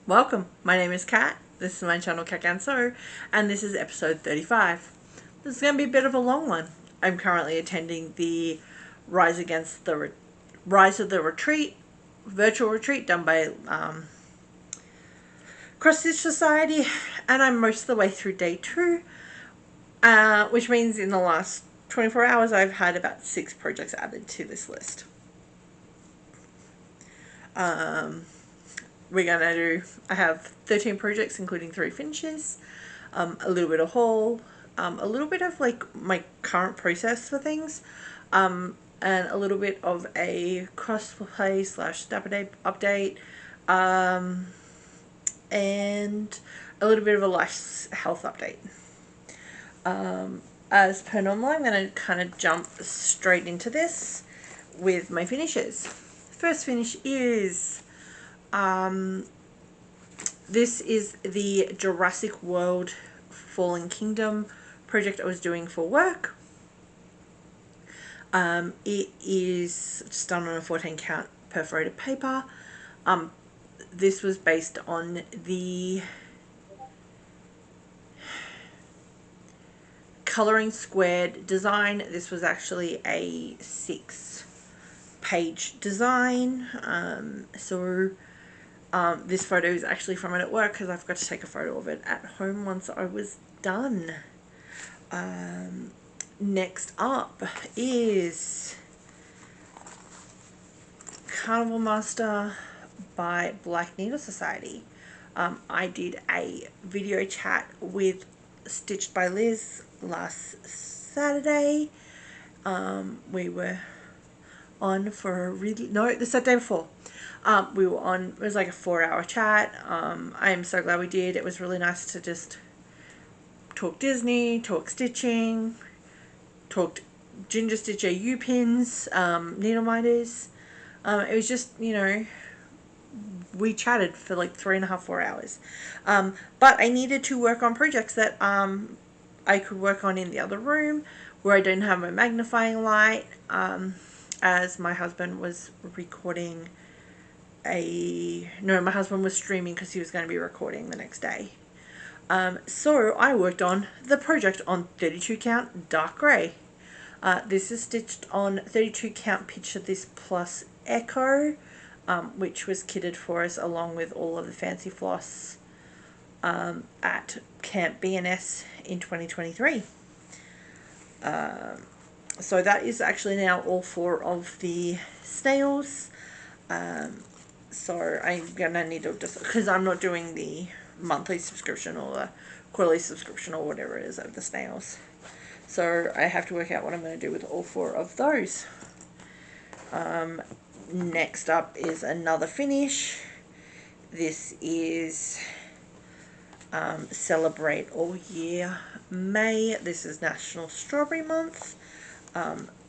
Welcome, my name is Kat, this is my channel Kat Can Sew, and this is episode 35. This is going to be a bit of a long one. I'm currently attending the Rise of the Retreat, virtual retreat done by Cross Stitch Society, and I'm most of the way through day 2, which means in the last 24 hours I've had about 6 projects added to this list. I have 13 projects including 3 finishes, a little bit of haul, a little bit of like my current process for things, and a little bit of a cosplay / Dapper update, and a little bit of a life health update. As per normal, I'm going to kind of jump straight into this with my finishes. First finish is this is the Jurassic World Fallen Kingdom project I was doing for work. It is just done on a 14 count perforated paper. This was based on the Colouring Squared design. This was actually a 6-page design. This photo is actually from it at work because I forgot to take a photo of it at home once I was done. Next up is Carnival Master by Black Needle Society. I did a video chat with Stitched by Liz last Saturday. We were on for the Saturday before. We were on, it was like a 4-hour chat. I am so glad we did. It was really nice to just talk Disney, talk stitching, talked Ginger Stitch AU pins, needle minders. It was just, we chatted for like 3.5-4 hours. But I needed to work on projects that I could work on in the other room where I didn't have my magnifying light, as my husband was recording my husband was streaming because he was going to be recording the next day. So I worked on the project on 32 count dark grey. This is stitched on 32 count Picture This Plus Echo, which was kitted for us along with all of the fancy floss at Camp BNS in 2023. So that is actually now all 4 of the snails. So I'm gonna need to just, because I'm not doing the monthly subscription or the quarterly subscription or whatever it is of the snails. So I have to work out what I'm going to do with all 4 of those. Next up is another finish. This is Celebrate All Year May. This is National Strawberry Month.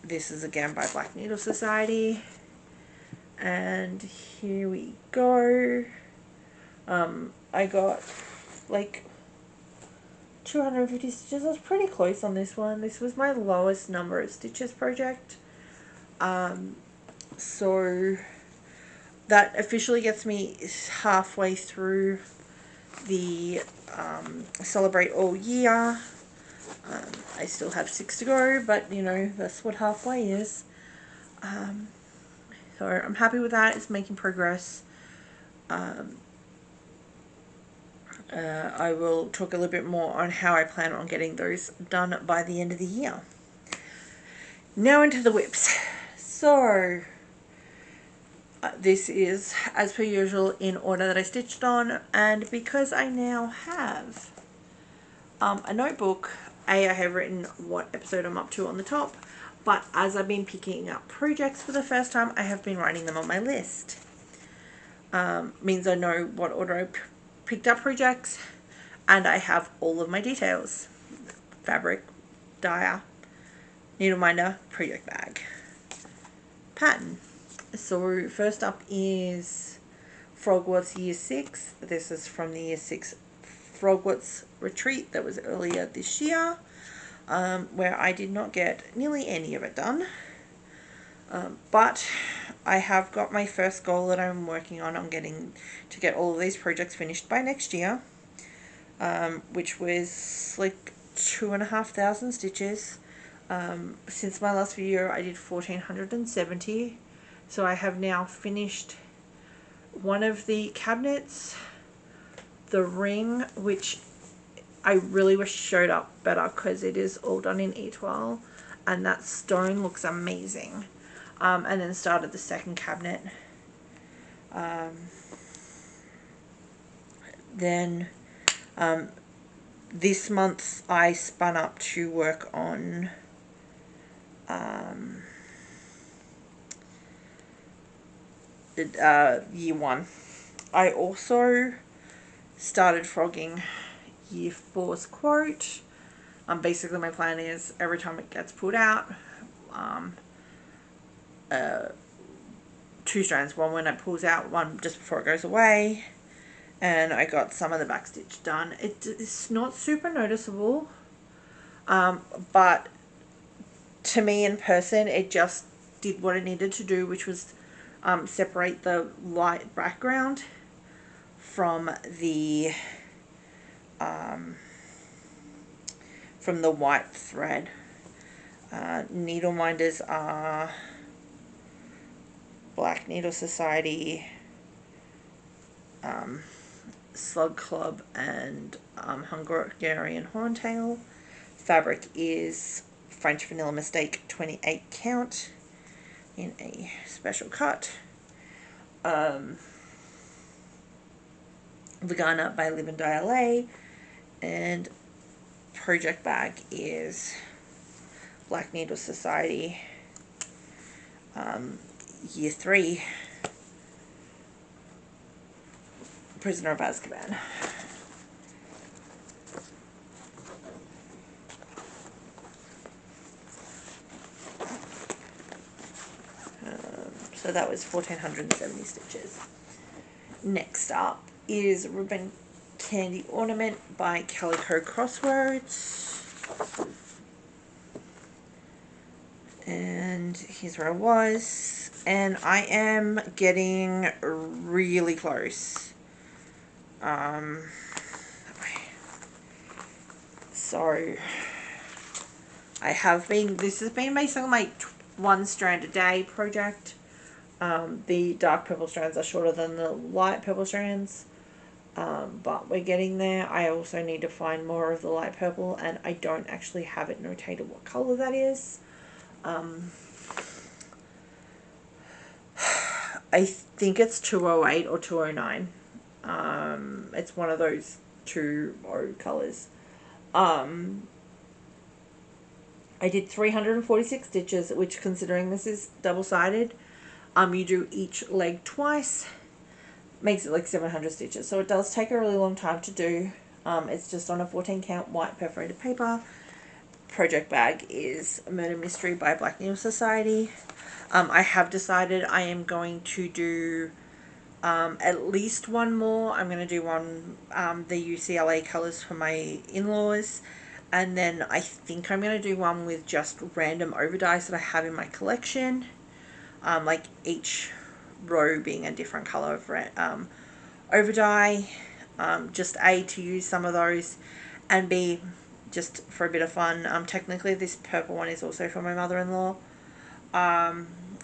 This is again by Black Needle Society. And here we go. I got like 250 stitches. I was pretty close on this one. This was my lowest number of stitches project. So that officially gets me halfway through the Celebrate All Year. I still have 6 to go, but that's what halfway is. So I'm happy with that. It's making progress. I will talk a little bit more on how I plan on getting those done by the end of the year. Now into the whips. So this is, as per usual, in order that I stitched on, and because I now have a notebook, I have written what episode I'm up to on the top, but as I've been picking up projects for the first time, I have been writing them on my list. Means I know what order I picked up projects, and I have all of my details: fabric, dyer, needle minder, project bag, pattern. So first up is Frogwarts Year 6. This is from the Year 6 Frogwarts retreat that was earlier this year, where I did not get nearly any of it done. But I have got my first goal that I'm working on. I'm getting to get all of these projects finished by next year, which was like 2,500 stitches. Since my last video I did 1,470, so I have now finished one of the cabinets, the ring, which I really wish showed up better because it is all done in etoile, and that stone looks amazing. And then started the second cabinet. Then this month I spun up to work on year 1. I also started frogging year 4's quote. Basically my plan is every time it gets pulled out, 2 strands, one when it pulls out, one just before it goes away. And I got some of the back stitch done. It's not super noticeable, but to me in person it just did what it needed to do, which was separate the light background from the white thread. Needle minders are Black Needle Society, Slug Club, and Hungarian Horntail. Fabric is French Vanilla Mistake 28 count in a special cut. Lugana by Live and Die LA, and project bag is Black Needle Society, year 3, Prisoner of Azkaban. So that was 1,470 stitches. Next up is Ribbon Candy Ornament by Calico Crossroads. And here's where I was. And I am getting really close. So I have been, this has been basically my 1 strand a day project. The dark purple strands are shorter than the light purple strands, but we're getting there. I also need to find more of the light purple, and I don't actually have it notated what color that is. I think it's 208 or 209. It's one of those 2 colors. I did 346 stitches, which, considering this is double-sided, you do each leg twice, makes it like 700 stitches. So it does take a really long time to do. It's just on a 14 count white perforated paper. Project bag is Murder Mystery by Black Needle Society. I have decided I am going to do at least one more. I'm going to do one, the UCLA colors for my in-laws. And then I think I'm going to do one with just random overdyes that I have in my collection. Like each row being a different color of overdye. Just A, to use some of those, and B, just for a bit of fun. Technically this purple one is also for my mother-in-law.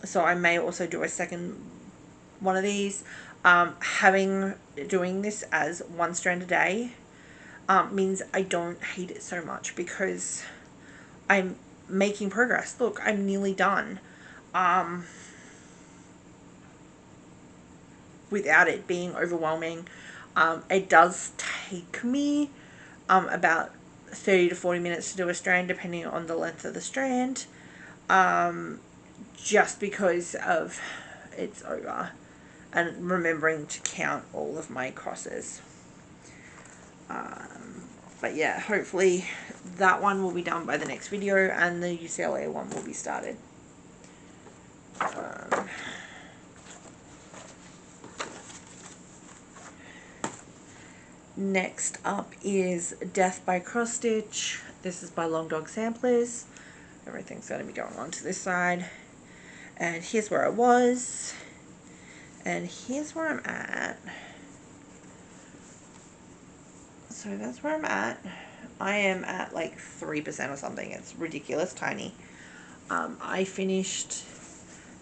So I may also do a second one of these. Doing this as 1 strand a day means I don't hate it so much, because I'm making progress. Look, I'm nearly done. Without it being overwhelming. It does take me about 30 to 40 minutes to do a strand, depending on the length of the strand, just because of it's over, and remembering to count all of my crosses. But yeah, hopefully that one will be done by the next video, and the UCLA one will be started. Next up is Death by Cross Stitch. This is by Long Dog Samplers. Everything's going to be going on to this side. And here's where I was, and here's where I'm at. So that's where I'm at. I am at like 3% or something. It's ridiculous tiny. I finished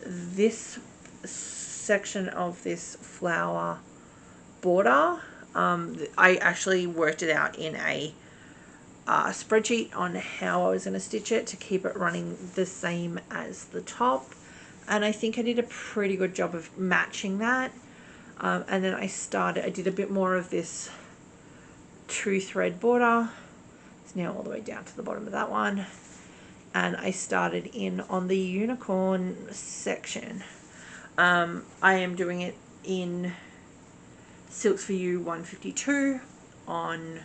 this section of this flower border. I actually worked it out in a spreadsheet on how I was going to stitch it to keep it running the same as the top, and I think I did a pretty good job of matching that. And then I did a bit more of this 2-thread border. It's now all the way down to the bottom of that one, and I started in on the unicorn section. I am doing it in Silks for You 152 on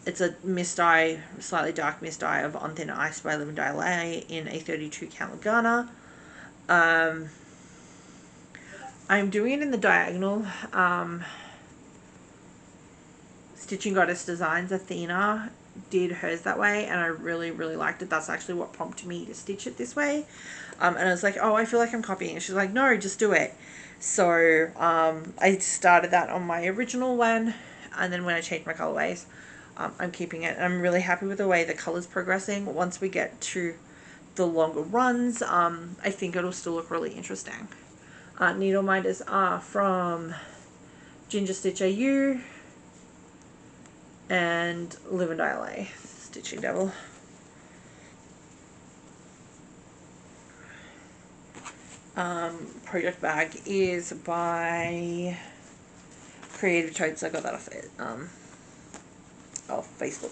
it's a Misdye, slightly dark Misdye of On Thin Ice by Ladybug in a 32 count Lugana. I'm doing it in the diagonal. Stitching Goddess Designs, Athena, did hers that way, and I really liked it. That's actually what prompted me to stitch it this way. And I was like, oh, I feel like I'm copying. And she's like, no, just do it. So I started that on my original one, and then when I changed my colorways, I'm keeping it. I'm really happy with the way the color's progressing. Once we get to the longer runs, I think it'll still look really interesting. Needle minders are from Ginger Stitch AU and Live and Die LA, Stitching Devil. Project Bag is by Creative Totes. I got that off Facebook.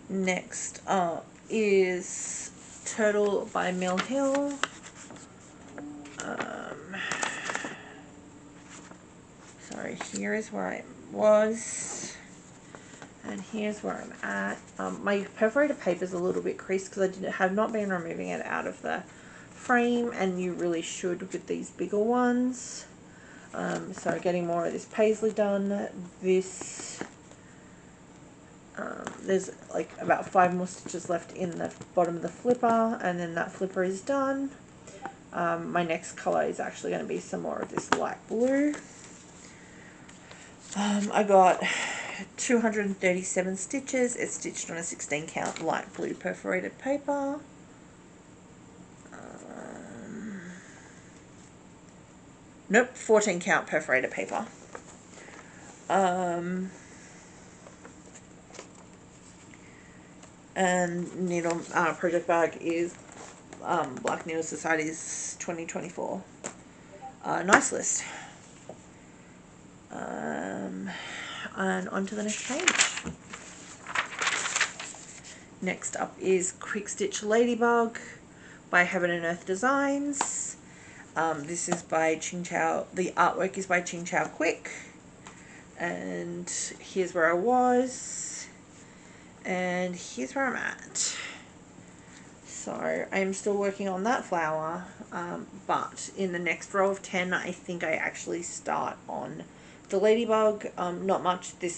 Next is Turtle by Mill Hill. Sorry, here is where I was, and here's where I'm at. My perforated paper is a little bit creased because I have not been removing it out of the frame, and you really should with these bigger ones. So getting more of this paisley done. This there's like about 5 more stitches left in the bottom of the flipper, and then that flipper is done. My next color is actually going to be some more of this light blue. I got 237 stitches. It's stitched on a 16 count light blue perforated paper. Nope, 14 count perforated paper. And needle project bag is Black Needle Society's 2024 nice list. And on to the next page. Next up is Quick Stitch Ladybug by Heaven and Earth Designs. This is by Ching-Chou. The artwork is by Ching-Chou Kuik. And here's where I was. And here's where I'm at. So I'm still working on that flower. But in the next row of 10, I think I actually start on the Ladybug. Not much. The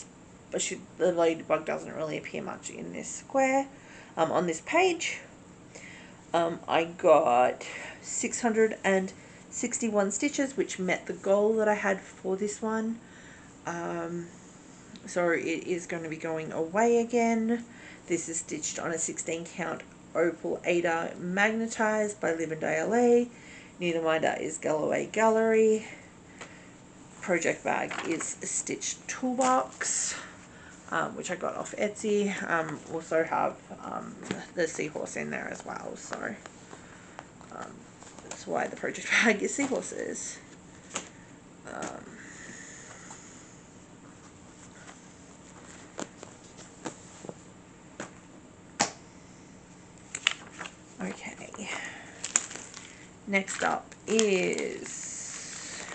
Ladybug doesn't really appear much in this square. On this page, I got 661 stitches, which met the goal that I had for this one. So it is going to be going away again. This is stitched on a 16 count Opal Adia Magnetized by Live and Die LA. Needleminder is Galloway Gallery. Project bag is Stitched Toolbox, which I got off Etsy. Also have the seahorse in there as well, so that's why the project bag is seahorses. Okay, next up is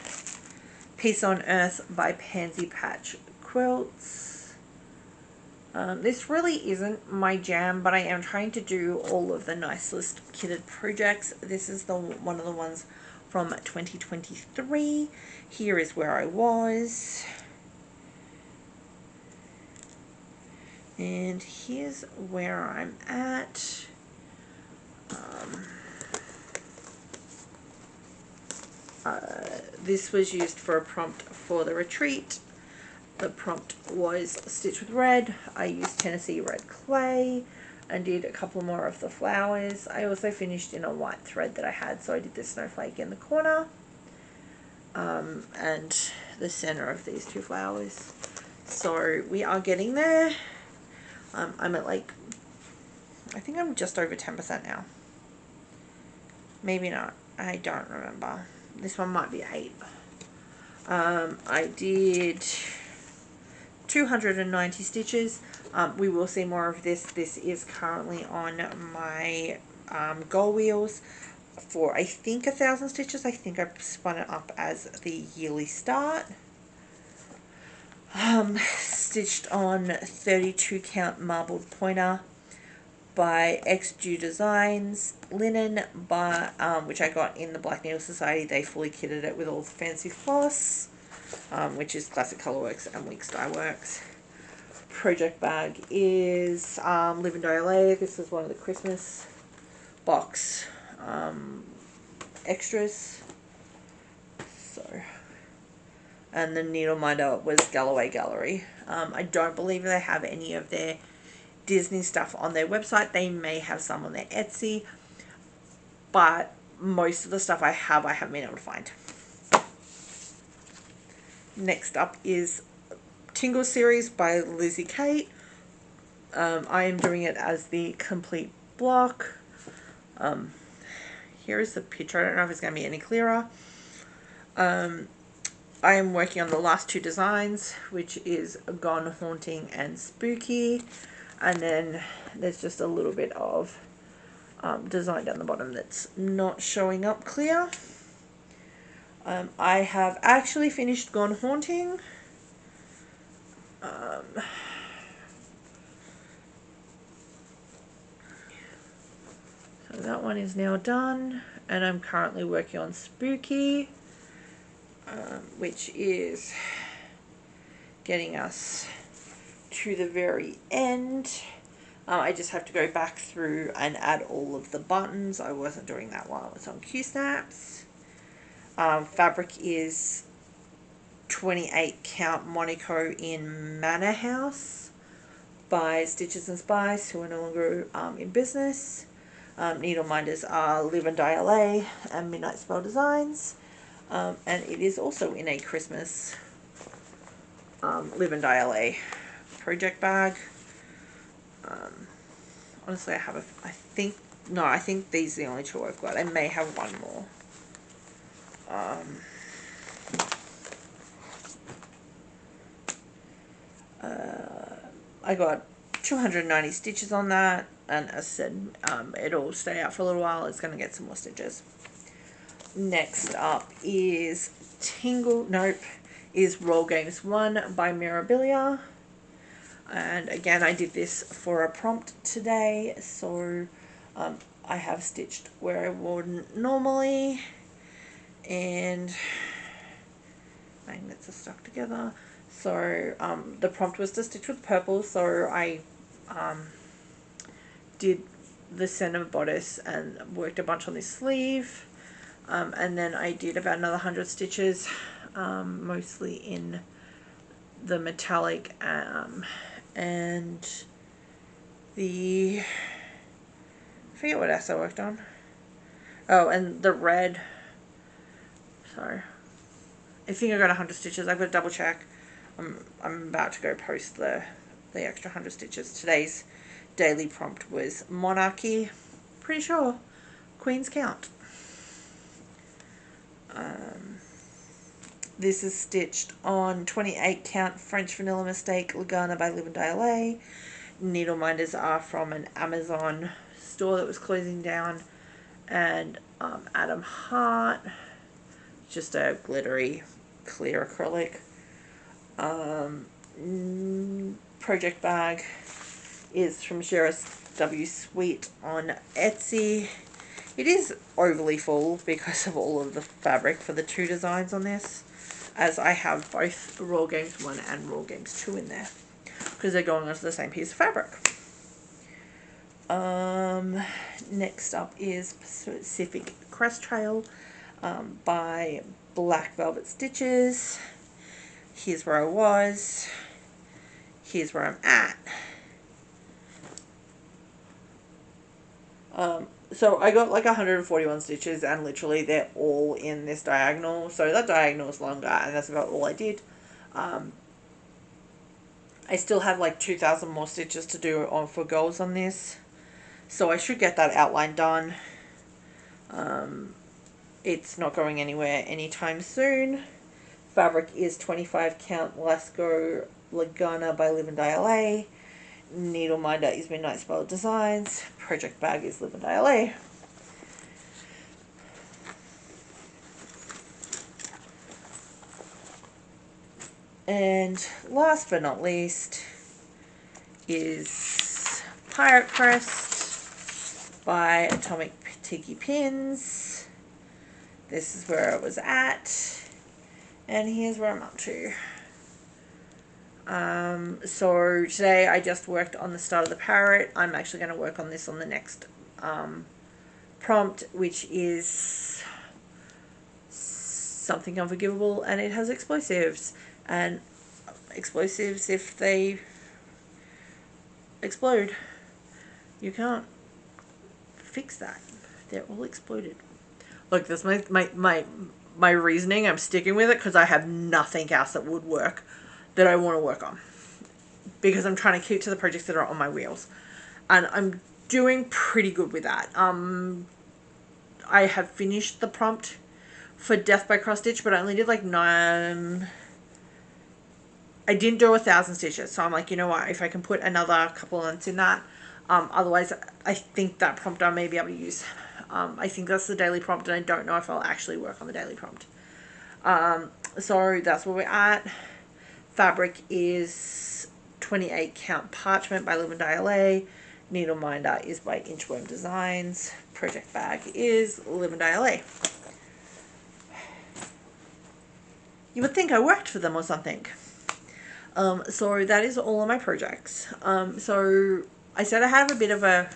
Peace on Earth by Pansy Patch Quilts. This really isn't my jam, but I am trying to do all of the nice list kitted projects. This is one of the ones from 2023. Here is where I was. And here's where I'm at. This was used for a prompt for the retreat. The prompt was Stitch with Red. I used Tennessee Red clay and did a couple more of the flowers. I also finished in a white thread that I had, so I did the snowflake in the corner and the center of these two flowers. So we are getting there. I'm at like, I think I'm just over 10% now. Maybe not. I don't remember. This one might be 8. I did 290 stitches. We will see more of this. This is currently on my goal wheels for I think 1,000 stitches. I think I spun it up as the yearly start. Stitched on 32 count marbled pointer by XDew Designs, linen by which I got in the Black Needle Society. They fully kitted it with all the fancy floss, which is Classic Colourworks and Misdye Works. Project bag is Live and Die LA. This is one of the Christmas box extras. So, and the needle minder was Galloway Gallery. I don't believe they have any of their Disney stuff on their website. They may have some on their Etsy, but most of the stuff I haven't been able to find. Next up is Tingles series by Lizzie Kate. I am doing it as the complete block. Here is the picture. I don't know if it's going to be any clearer. I am working on the last 2 designs, which is Gone Haunting and Spooky. And then there's just a little bit of design down the bottom that's not showing up clear. I have actually finished Gone Haunting. So that one is now done. And I'm currently working on Spooky, which is getting us to the very end. I just have to go back through and add all of the buttons. I wasn't doing that while I was on Q-Snaps. Fabric is 28 count Monaco in Manor House by Stitches and Spice, who are no longer in business. Needle minders are Live and Die LA and Midnight Spell Designs. And it is also in a Christmas Live and Die LA project bag. Honestly, I think these are the only 2 I've got. I may have one more. I got 290 stitches on that, and as I said, it'll stay out for a little while. It's going to get some more stitches. Next up is Roll Games 1 by Mirabilia. And again, I did this for a prompt today, so I have stitched where I wouldn't normally, and magnets are stuck together. So the prompt was to stitch with purple, so I did the center bodice and worked a bunch on this sleeve, and then I did about another 100 stitches, mostly in the metallic and the, I forget what else I worked on. Oh, and the red. Sorry, I think I got 100 stitches. I've got to double check. I'm about to go post the extra 100 stitches. Today's daily prompt was Monarchy. Pretty sure Queens count. This is stitched on 28 count French Vanilla Mistake Lugana by Live and Die LA. Needle minders are from an Amazon store that was closing down, and Adam Hart, just a glittery clear acrylic. Project bag is from Jurassic Sweet on Etsy. It is overly full because of all of the fabric for the 2 designs on this, as I have both Roll Games 1 and Roll Games 2 in there. because they're going onto the same piece of fabric. Next up is Pacific Crest Trail by Black Velvet Stitches. Here's where I was. Here's where I'm at. So I got like 141 stitches, and literally they're all in this diagonal. So that diagonal is longer, and that's about all I did. I still have like 2,000 more stitches to do on for goals on this. So I should get that outline done. It's not going anywhere anytime soon. Fabric is 25 count Lasco Lugana by Live and Die LA. Needle minder is Midnight Spell Designs. Project bag is Live and Die LA. And last but not least is Pirate Crest by Atomic Tiki Pins. This is where I was at, and here's where I'm up to. So today I just worked on the start of the parrot. I'm actually going to work on this on the next prompt, which is something unforgivable, and it has explosives. And explosives, if they explode, you can't fix that. They're all exploded. Look, that's my reasoning. I'm sticking with it because I have nothing else that would work that I want to work on, because I'm trying to keep to the projects that are on my wheels, and I'm doing pretty good with that. I have finished the prompt for Death by Cross Stitch, but I only did like 9. I didn't do 1,000 stitches, so I'm like, you know what, if I can put another couple of lengths in that, otherwise I think that prompt I may be able to use. I think that's the daily prompt, and I don't know if I'll actually work on the daily prompt. So that's where we're at. Fabric is 28 count Parchment by Live and Die LA. Needle minder is by Inchworm Designs. Project bag is Live and Die LA. You would think I worked for them or something. So that is all of my projects. So I said I have a bit of a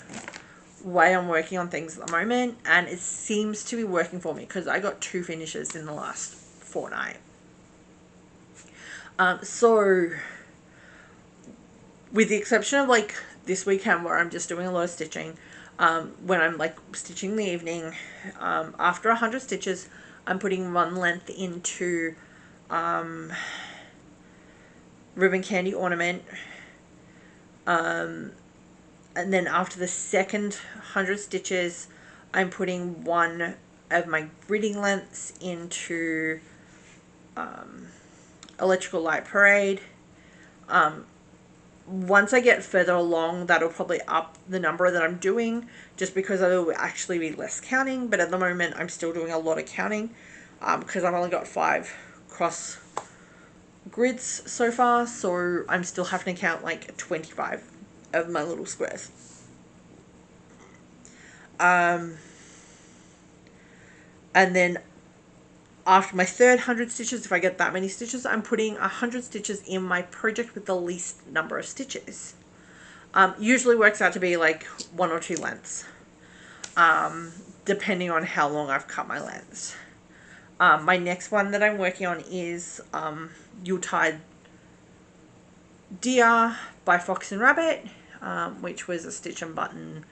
way I'm working on things at the moment, and it seems to be working for me because I got 2 finishes in the last fortnight. So with the exception of like this weekend where I'm just doing a lot of stitching, when I'm like stitching in the evening, after 100 stitches, I'm putting 1 length into Ribbon Candy Ornament, and then after the second 100 stitches, I'm putting 1 of my gridding lengths into Electrical Light Parade. Once I get further along, that'll probably up the number that I'm doing, just because I will actually be less counting, but at the moment I'm still doing a lot of counting, because I've only got 5 cross grids so far, so I'm still having to count like 25 of my little squares. And then after my third 100 stitches, if I get that many stitches, I'm putting 100 stitches in my project with the least number of stitches. Usually works out to be like 1 or 2 lengths, depending on how long I've cut my lengths. My next one that I'm working on is Yuletide Deer by Fox and Rabbit, which was a stitch and button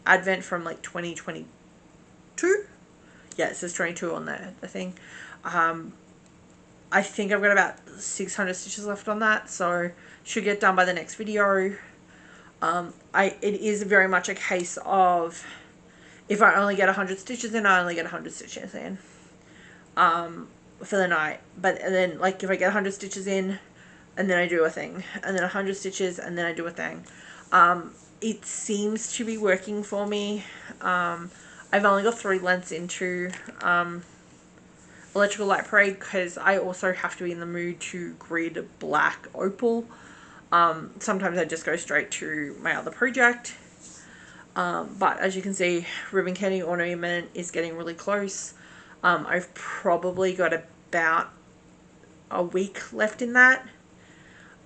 advent from like 2022. Yeah, it says 22 on the thing. I think I've got about 600 stitches left on that, so should get done by the next video. It is very much a case of, if I only get 100 stitches in, I only get 100 stitches in for the night. But then, like, if I get 100 stitches in, and then I do a thing, and then 100 stitches, and then I do a thing, it seems to be working for me. I've only got 3 lengths into Electrical Light Parade, because I also have to be in the mood to grid black opal. Sometimes I just go straight to my other project. But as you can see, Ribbon Candy Ornament is getting really close. I've probably got about a week left in that.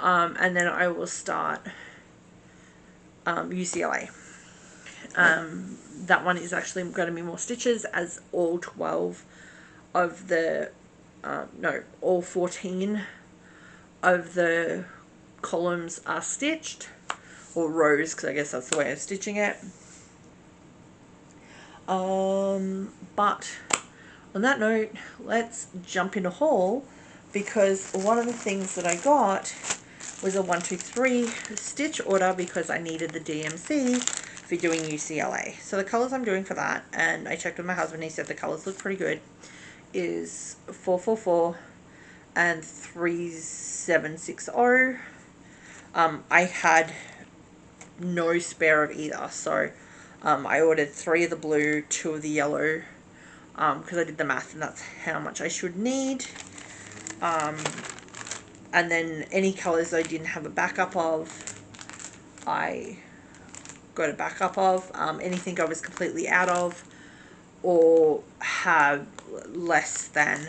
And then I will start UCLA. That one is actually going to be more stitches, as all 12 of the all 14 of the columns are stitched, or rows, because I guess that's the way of stitching it. But on that note, let's jump into haul, because one of the things that I got was a 1, 2, 3 stitch order, because I needed the DMC for doing UCLA. So the colours I'm doing for that, and I checked with my husband, he said the colours look pretty good, is 444 and 3760. I had no spare of either, so I ordered 3 of the blue, 2 of the yellow, because I did the math and that's how much I should need. And then any colours I didn't have a backup of, I got a backup of. Anything I was completely out of or have less than,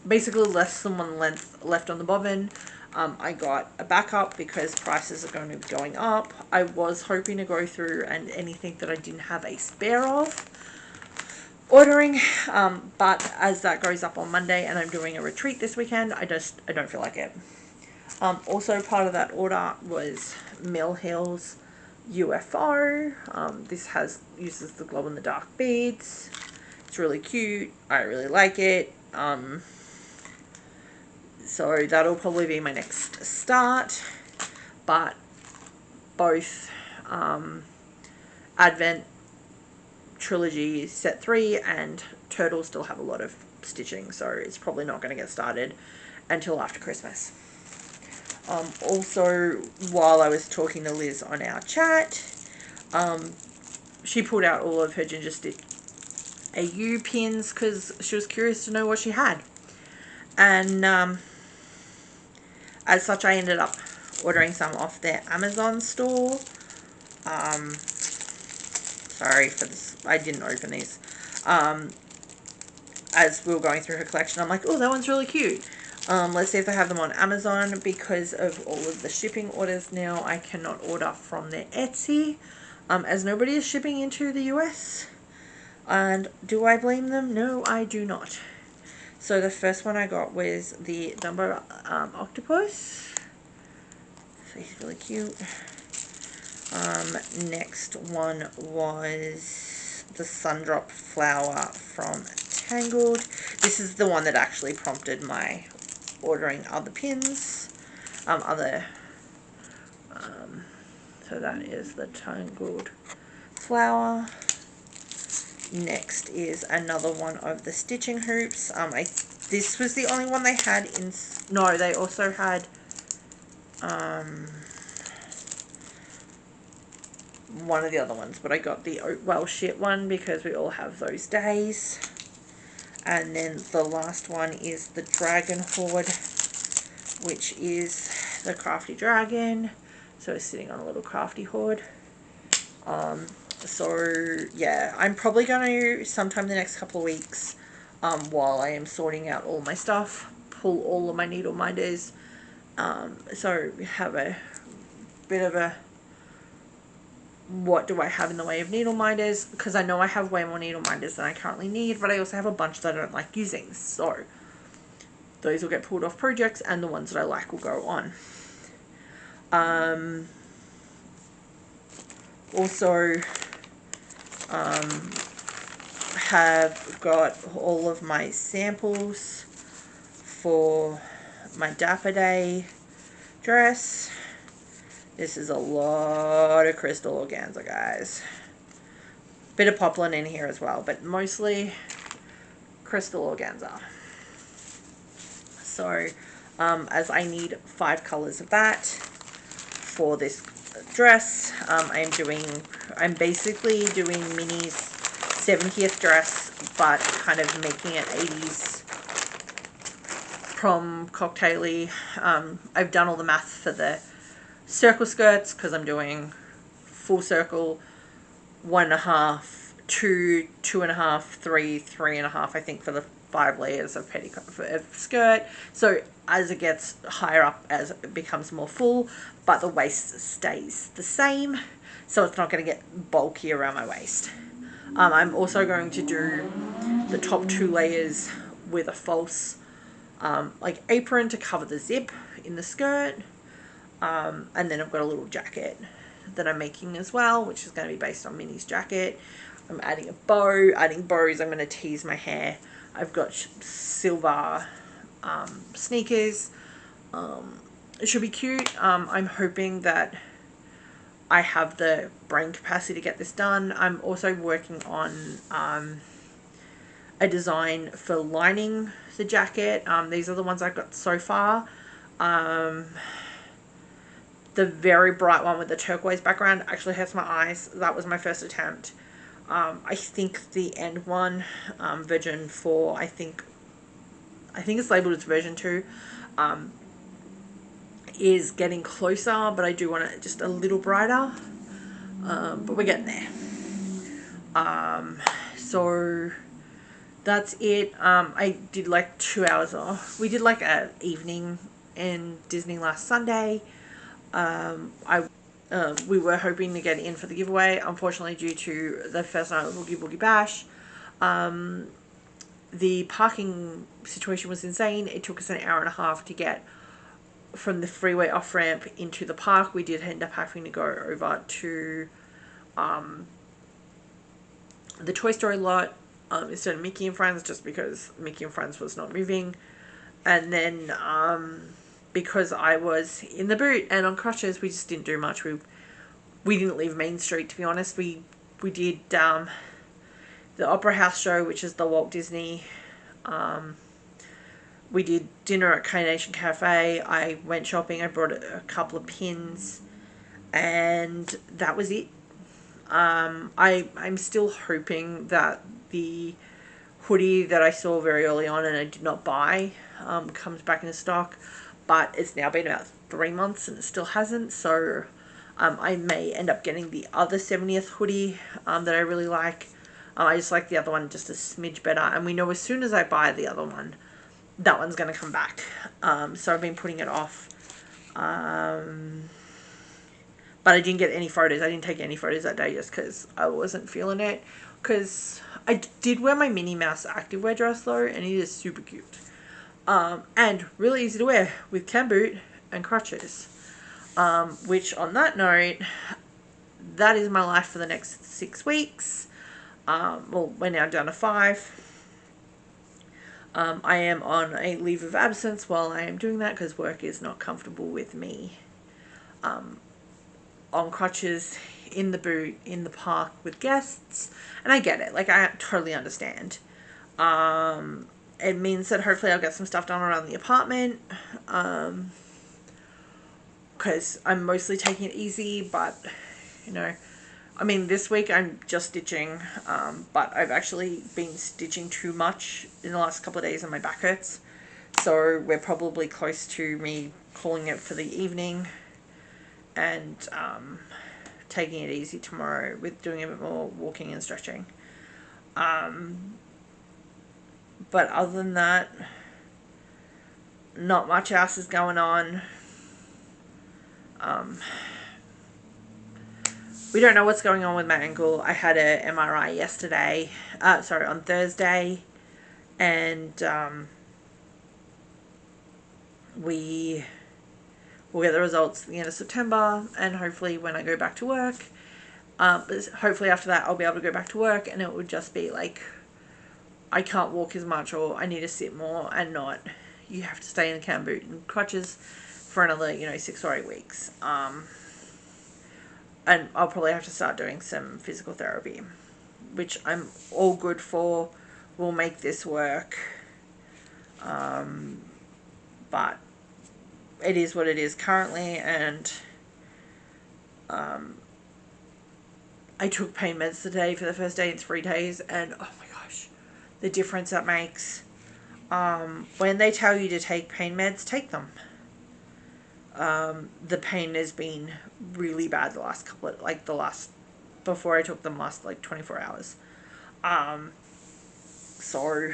basically less than one length left on the bobbin, I got a backup, because prices are going to be going up. I was hoping to go through and anything that I didn't have a spare of ordering, but as that goes up on Monday and I'm doing a retreat this weekend, I don't feel like it. Also part of that order was Mill Hills UFO. This uses the glow in the dark beads. It's really cute. I really like it. So that'll probably be my next start. But both Advent Trilogy Set 3 and Turtle still have a lot of stitching, so it's probably not going to get started until after Christmas. Also, while I was talking to Liz on our chat, she pulled out all of her Ginger Stitch AU pins, because she was curious to know what she had. And as such, I ended up ordering some off their Amazon store. Sorry for this, I didn't open these. As we were going through her collection, I'm like, oh, that one's really cute. Let's see if they have them on Amazon. Because of all of the shipping orders now, I cannot order from their Etsy, as nobody is shipping into the US. And do I blame them? No, I do not. So the first one I got was the Dumbo octopus. So he's really cute. Next one was the Sundrop flower from Tangled. This is the one that actually prompted my ordering other pins. So that is the Tangled flower. Next is another one of the stitching hoops. This was the only one they had in. No, they also had one of the other ones, but I got the Oatwell shit one because we all have those days. And then the last one is the Dragon Horde, which is the Crafty Dragon. So it's sitting on a little Crafty Horde. So yeah, I'm probably going to, sometime the next couple of weeks, while I am sorting out all my stuff, pull all of my needle minders. So we have a bit of a, what do I have in the way of needle minders, because I know I have way more needle minders than I currently need, but I also have a bunch that I don't like using, so those will get pulled off projects, and the ones that I like will go on. Also have got all of my samples for my Dapper Day dress. This is a lot of crystal organza, guys. Bit of poplin in here as well, but mostly crystal organza. So, as I need 5 colors of that for this dress, I'm basically doing Minnie's 70th dress, but kind of making it 80s prom cocktail-y. I've done all the math for the circle skirts, because I'm doing full circle, 1.5, 2, 2.5, 3, 3.5, I think, for the 5 layers of petticoat of skirt. So as it gets higher up, as it becomes more full, but the waist stays the same, so it's not going to get bulky around my waist. I'm also going to do the top 2 layers with a false like apron to cover the zip in the skirt, and then I've got a little jacket that I'm making as well, which is going to be based on Minnie's jacket. I'm adding a bow. Adding bows, I'm going to tease my hair. I've got silver sneakers. It should be cute. I'm hoping that I have the brain capacity to get this done. I'm also working on a design for lining the jacket. These are the ones I've got so far. The very bright one with the turquoise background actually hurts my eyes. That was my first attempt. I think the end one, version 4, I think it's labeled as version 2, is getting closer, but I do want it just a little brighter. But we're getting there. So that's it. I did like 2 hours off. We did like an evening in Disney last Sunday. We were hoping to get in for the giveaway. Unfortunately, due to the first night of Boogie Boogie Bash, the parking situation was insane. It took us an hour and a half to get from the freeway off ramp into the park. We did end up having to go over to the Toy Story lot instead of Mickey and Friends, just because Mickey and Friends was not moving. And then because I was in the boot and on crutches, we just didn't do much. We didn't leave Main Street, to be honest. We did the Opera House show, which is the Walt Disney. We did dinner at K-Nation Cafe. I went shopping. I brought a couple of pins, and that was it. I'm still hoping that the hoodie that I saw very early on and I did not buy comes back into stock, but it's now been about 3 months and it still hasn't. So I may end up getting the other 70th hoodie that I really like. I just like the other one just a smidge better, and we know as soon as I buy the other one, that one's going to come back. So I've been putting it off. But I didn't get any photos. I didn't take any photos that day just because I wasn't feeling it. Because I did wear my Minnie Mouse activewear dress though, and it is super cute. And really easy to wear with cam boot and crutches. Which on that note, that is my life for the next 6 weeks. Well, we're now down to 5. I am on a leave of absence while I am doing that because work is not comfortable with me on crutches, in the boot, in the park with guests. And I get it. Like, I totally understand. It means that hopefully I'll get some stuff done around the apartment. Because I'm mostly taking it easy, but, you know, I mean, this week I'm just stitching, but I've actually been stitching too much in the last couple of days and my back hurts. So we're probably close to me calling it for the evening and taking it easy tomorrow with doing a bit more walking and stretching. But other than that, not much else is going on. We don't know what's going on with my ankle. I had a MRI yesterday, on Thursday, and we will get the results at the end of September, and hopefully when I go back to work, hopefully after that I'll be able to go back to work, and it would just be like, I can't walk as much, or I need to sit more, and not, you have to stay in a cam boot and crutches for another, 6 or 8 weeks. And I'll probably have to start doing some physical therapy, which I'm all good for. We'll make this work. But it is what it is currently, and I took pain meds today for the first day in 3 days, and oh my gosh, the difference that makes. When they tell you to take pain meds, take them. The pain has been really bad the last before I took them last 24 hours. So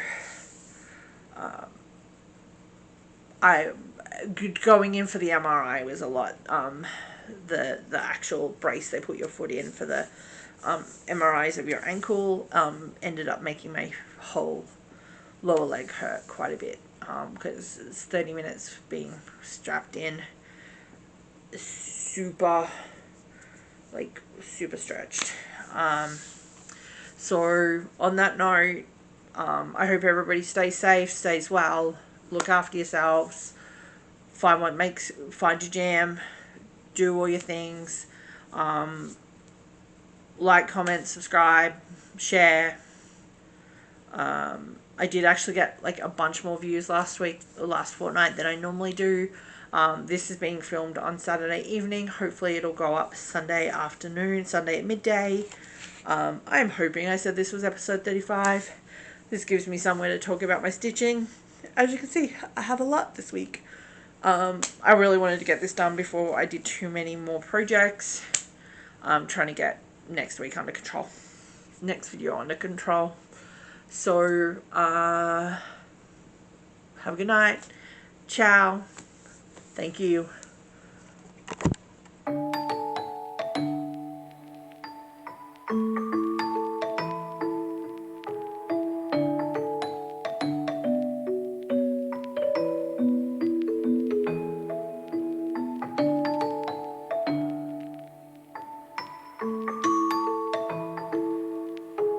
I going in for the MRI was a lot. The actual brace they put your foot in for the MRIs of your ankle ended up making my whole lower leg hurt quite a bit, because it's 30 minutes being strapped in, super stretched. So on that note, I hope everybody stays safe, stays well, look after yourselves, find your jam, do all your things, like, comment, subscribe, share. I did actually get like a bunch more views last fortnight than I normally do. This is being filmed on Saturday evening. Hopefully it'll go up Sunday afternoon, Sunday at midday. I'm hoping I said this was episode 35. This gives me somewhere to talk about my stitching. As you can see, I have a lot this week. I really wanted to get this done before I did too many more projects. I'm trying to get next week under control. Next video under control. So, have a good night. Ciao. Thank you.